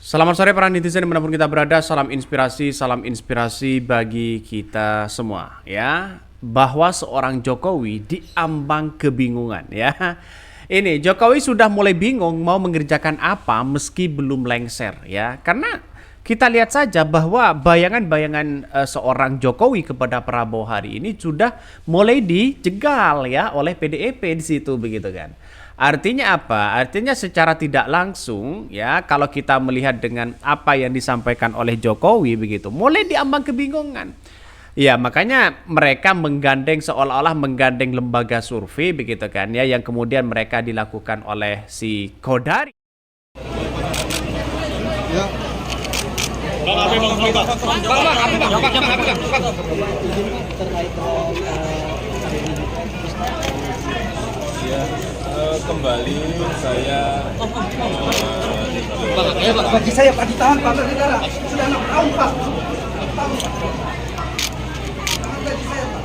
Selamat sore para netizen dimanapun kita berada, salam inspirasi bagi kita semua ya. Bahwa seorang Jokowi diambang kebingungan ya. Ini Jokowi sudah mulai bingung mau mengerjakan apa meski belum lengser ya. Karena kita lihat saja bahwa bayangan-bayangan seorang Jokowi kepada Prabowo hari ini sudah mulai dijegal ya oleh PDIP di situ begitu kan. Artinya apa? Artinya secara tidak langsung ya kalau kita melihat dengan apa yang disampaikan oleh Jokowi begitu, mulai diambang kebingungan. Ya, makanya mereka menggandeng seolah-olah menggandeng lembaga survei begitu kan ya yang kemudian mereka dilakukan oleh si Kodari. Ya. Bang, apa bang? Ya, kembali saya Bagi saya Pak ditahan Pak Negara sudah 6 tahun Pak. 6 tahun Pak. Bagi saya Pak.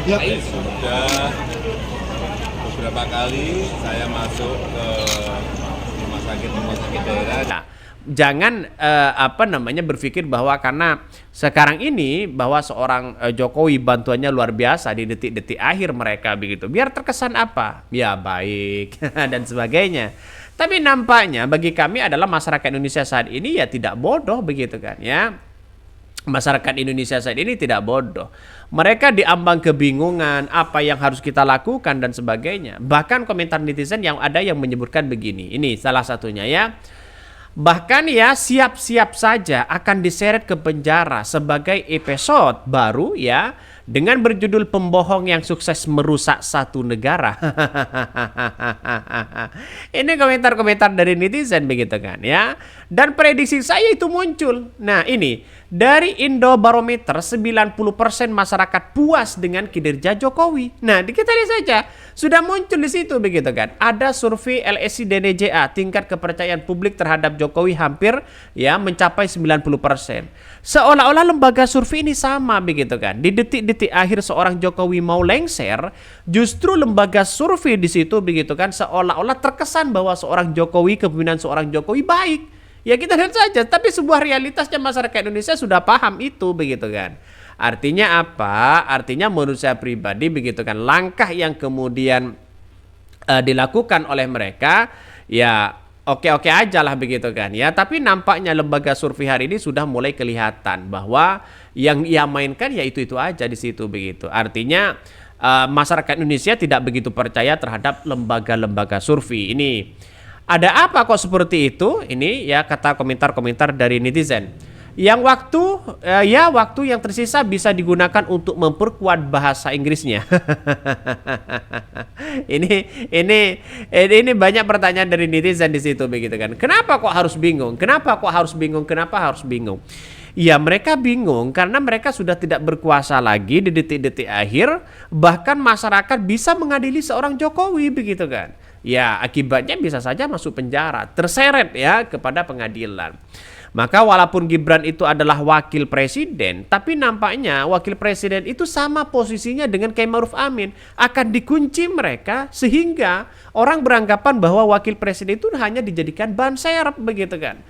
Ya. sudah beberapa kali saya masuk ke rumah sakit daerah. Nah, jangan berpikir bahwa karena sekarang ini bahwa seorang Jokowi bantuannya luar biasa di detik-detik akhir mereka begitu. Biar terkesan apa? Ya baik dan sebagainya. Tapi nampaknya bagi kami adalah masyarakat Indonesia saat ini ya tidak bodoh begitu kan ya. Masyarakat Indonesia saat ini tidak bodoh. Mereka diambang kebingungan apa yang harus kita lakukan dan sebagainya. Bahkan komentar netizen yang ada yang menyebutkan begini. Ini salah satunya ya. Bahkan ya siap-siap saja akan diseret ke penjara sebagai episode baru ya dengan berjudul pembohong yang sukses merusak satu negara. Ini komentar-komentar dari netizen begitu kan ya. Dan prediksi saya itu muncul. Nah ini dari Indobarometer 90% masyarakat puas dengan kinerja Jokowi. Nah kita lihat saja sudah muncul di situ begitu kan. Ada survei LSI DNJA tingkat kepercayaan publik terhadap Jokowi hampir ya mencapai 90%. Seolah-olah lembaga survei ini sama begitu kan. Di detik-detik akhir seorang Jokowi mau lengser, justru lembaga survei di situ begitu kan seolah-olah terkesan bahwa seorang Jokowi, kepemimpinan seorang Jokowi baik. Ya kita lihat saja, tapi sebuah realitasnya masyarakat Indonesia sudah paham itu begitu kan. Artinya apa? Artinya menurut saya pribadi begitu kan langkah yang kemudian dilakukan oleh mereka ya oke-oke aja lah begitu kan ya. Tapi nampaknya lembaga survei hari ini sudah mulai kelihatan bahwa yang ia mainkan ya itu aja di situ begitu. Artinya masyarakat Indonesia tidak begitu percaya terhadap lembaga-lembaga survei ini. Ada apa kok seperti itu? Ini ya kata komentar-komentar dari netizen. Yang waktu yang tersisa bisa digunakan untuk memperkuat bahasa Inggrisnya. ini banyak pertanyaan dari netizen di situ begitu kan. Kenapa kok harus bingung? Kenapa kok harus bingung? Kenapa harus bingung? Ya mereka bingung karena mereka sudah tidak berkuasa lagi di detik-detik akhir. Bahkan masyarakat bisa mengadili seorang Jokowi begitu kan. Ya akibatnya bisa saja masuk penjara, terseret ya kepada pengadilan. Maka walaupun Gibran itu adalah wakil presiden, tapi nampaknya wakil presiden itu sama posisinya dengan Kiai Ma'ruf Amin. Akan dikunci mereka sehingga orang beranggapan bahwa wakil presiden itu hanya dijadikan ban serep begitu kan.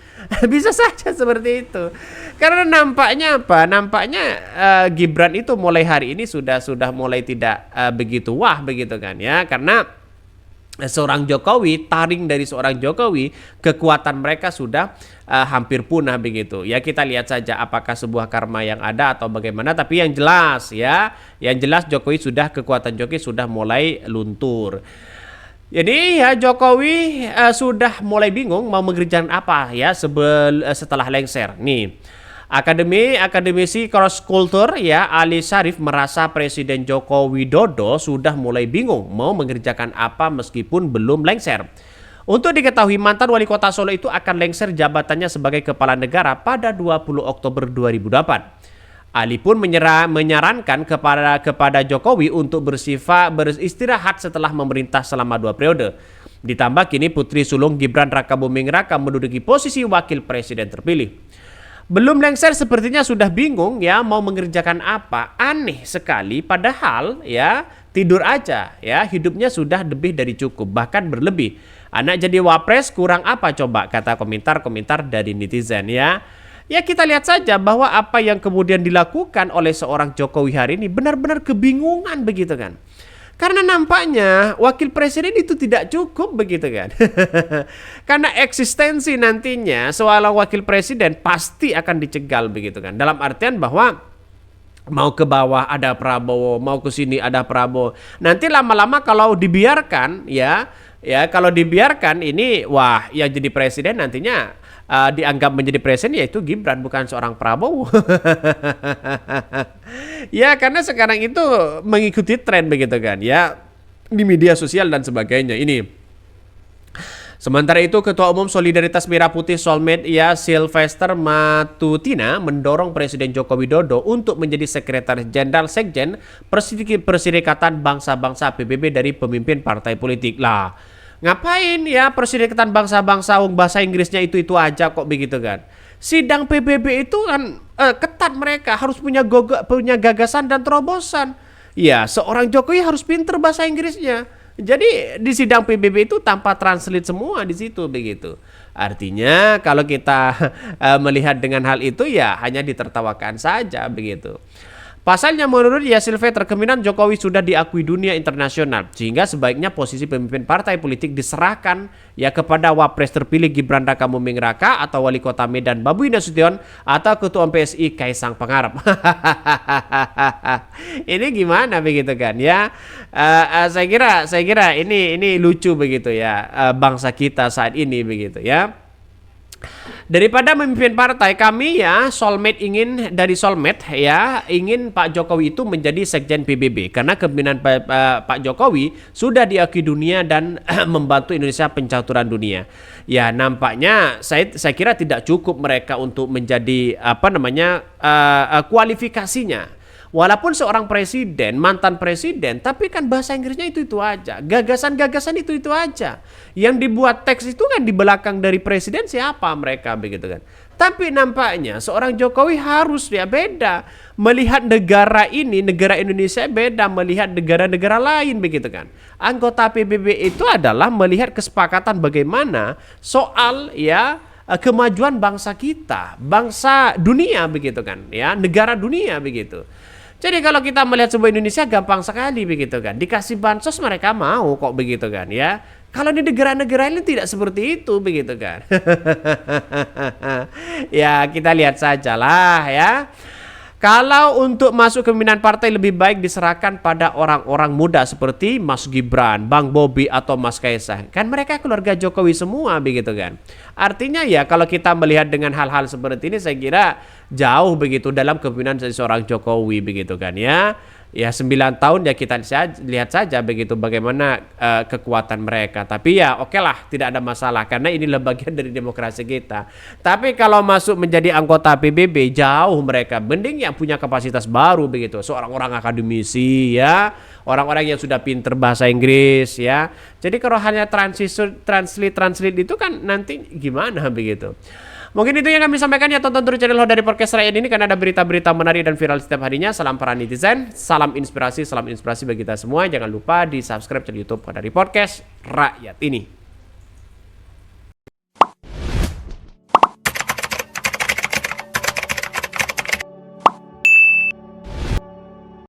Bisa saja seperti itu. Karena nampaknya apa? Nampaknya Gibran itu mulai hari ini sudah mulai tidak begitu wah begitu kan ya. Karena seorang Jokowi, taring dari seorang Jokowi, kekuatan mereka sudah hampir punah begitu. Ya kita lihat saja apakah sebuah karma yang ada atau bagaimana. Tapi yang jelas ya, kekuatan Jokowi sudah mulai luntur. Jadi ya Jokowi sudah mulai bingung mau mengerjakan apa ya setelah lengser. Nih. Akademisi Cross Culture ya Ali Syarif merasa Presiden Joko Widodo sudah mulai bingung mau mengerjakan apa meskipun belum lengser. Untuk diketahui mantan wali kota Solo itu akan lengser jabatannya sebagai kepala negara pada 20 Oktober 2008. Ali pun menyarankan kepada Jokowi untuk beristirahat setelah memerintah selama 2 periode. Ditambah kini putri sulung Gibran Rakabuming Raka menduduki posisi wakil presiden terpilih. Belum lengser sepertinya sudah bingung ya mau mengerjakan apa. Aneh sekali padahal ya tidur aja ya hidupnya sudah lebih dari cukup bahkan berlebih. Anak jadi wapres kurang apa coba, kata komentar-komentar dari netizen ya. Ya kita lihat saja bahwa apa yang kemudian dilakukan oleh seorang Jokowi hari ini benar-benar kebingungan begitu kan. Karena nampaknya wakil presiden itu tidak cukup begitu kan. Karena eksistensi nantinya seorang wakil presiden pasti akan dicegal begitu kan. Dalam artian bahwa mau ke bawah ada Prabowo, mau ke sini ada Prabowo. Nanti lama-lama kalau dibiarkan ya kalau dibiarkan ini wah yang jadi presiden nantinya dianggap menjadi presiden yaitu Gibran, bukan seorang Prabowo. Ya karena sekarang itu mengikuti tren begitu kan ya di media sosial dan sebagainya ini. Sementara itu Ketua Umum Solidaritas Merah Putih Solmed ya Sylvester Matutina mendorong Presiden Joko Widodo untuk menjadi Sekretaris Jenderal Sekjen Perserikatan Bangsa-Bangsa PBB dari pemimpin partai politik. Lah ngapain ya Perserikatan Bangsa-Bangsa, bahasa Inggrisnya itu aja kok begitu kan. Sidang PBB itu kan ketat, mereka harus punya gagasan dan terobosan. Ya seorang Jokowi harus pinter bahasa Inggrisnya. Jadi di sidang PBB itu tanpa translate semua di situ begitu. Artinya kalau kita melihat dengan hal itu ya hanya ditertawakan saja begitu. Pasalnya menurut Sylvester kemungkinan Jokowi sudah diakui dunia internasional sehingga sebaiknya posisi pemimpin partai politik diserahkan ya kepada wapres terpilih Gibran Raka Buming Raka atau wali kota Medan Babuy Nasution atau ketua PSI Kaisang Pangarep. Ini gimana begitu kan ya? Saya kira ini lucu begitu ya bangsa kita saat ini begitu ya. Daripada memimpin partai, kami ya dari Solmed ya ingin Pak Jokowi itu menjadi Sekjen PBB karena kepemimpinan Pak Jokowi sudah diakui dunia dan membantu Indonesia pencaturan dunia. Ya nampaknya saya kira tidak cukup mereka untuk menjadi kualifikasinya. Walaupun seorang presiden, mantan presiden, tapi kan bahasa Inggrisnya itu aja. Gagasan-gagasan itu aja. Yang dibuat teks itu kan di belakang dari presiden siapa mereka begitu kan. Tapi nampaknya seorang Jokowi harus ya beda. Melihat negara ini, negara Indonesia beda melihat negara-negara lain begitu kan. Anggota PBB itu adalah melihat kesepakatan bagaimana soal ya kemajuan bangsa kita, bangsa dunia begitu kan ya, negara dunia begitu. Jadi kalau kita melihat sebuah Indonesia gampang sekali begitu kan. Dikasih bansos mereka mau kok begitu kan ya. Kalau di negara-negara lain tidak seperti itu begitu kan. Ya kita lihat sajalah ya. Kalau untuk masuk ke pimpinan partai lebih baik diserahkan pada orang-orang muda seperti Mas Gibran, Bang Bobi atau Mas Kaisang. Kan mereka keluarga Jokowi semua begitu kan. Artinya ya kalau kita melihat dengan hal-hal seperti ini saya kira jauh begitu dalam kepemimpinan seorang Jokowi begitu kan ya. Ya 9 tahun ya kita lihat saja begitu bagaimana kekuatan mereka. Tapi ya oke lah tidak ada masalah karena inilah bagian dari demokrasi kita. Tapi kalau masuk menjadi anggota PBB jauh mereka. Mending yang punya kapasitas baru begitu. Seorang orang akademisi ya. Orang-orang yang sudah pinter bahasa Inggris ya. Jadi kalau hanya translate itu kan nanti gimana begitu. Mungkin itu yang kami sampaikan ya, tonton terus channel dari Podcast Rakyat ini karena ada berita-berita menarik dan viral setiap harinya. Salam para netizen, salam inspirasi bagi kita semua. Jangan lupa di subscribe channel YouTube dari Podcast Rakyat ini.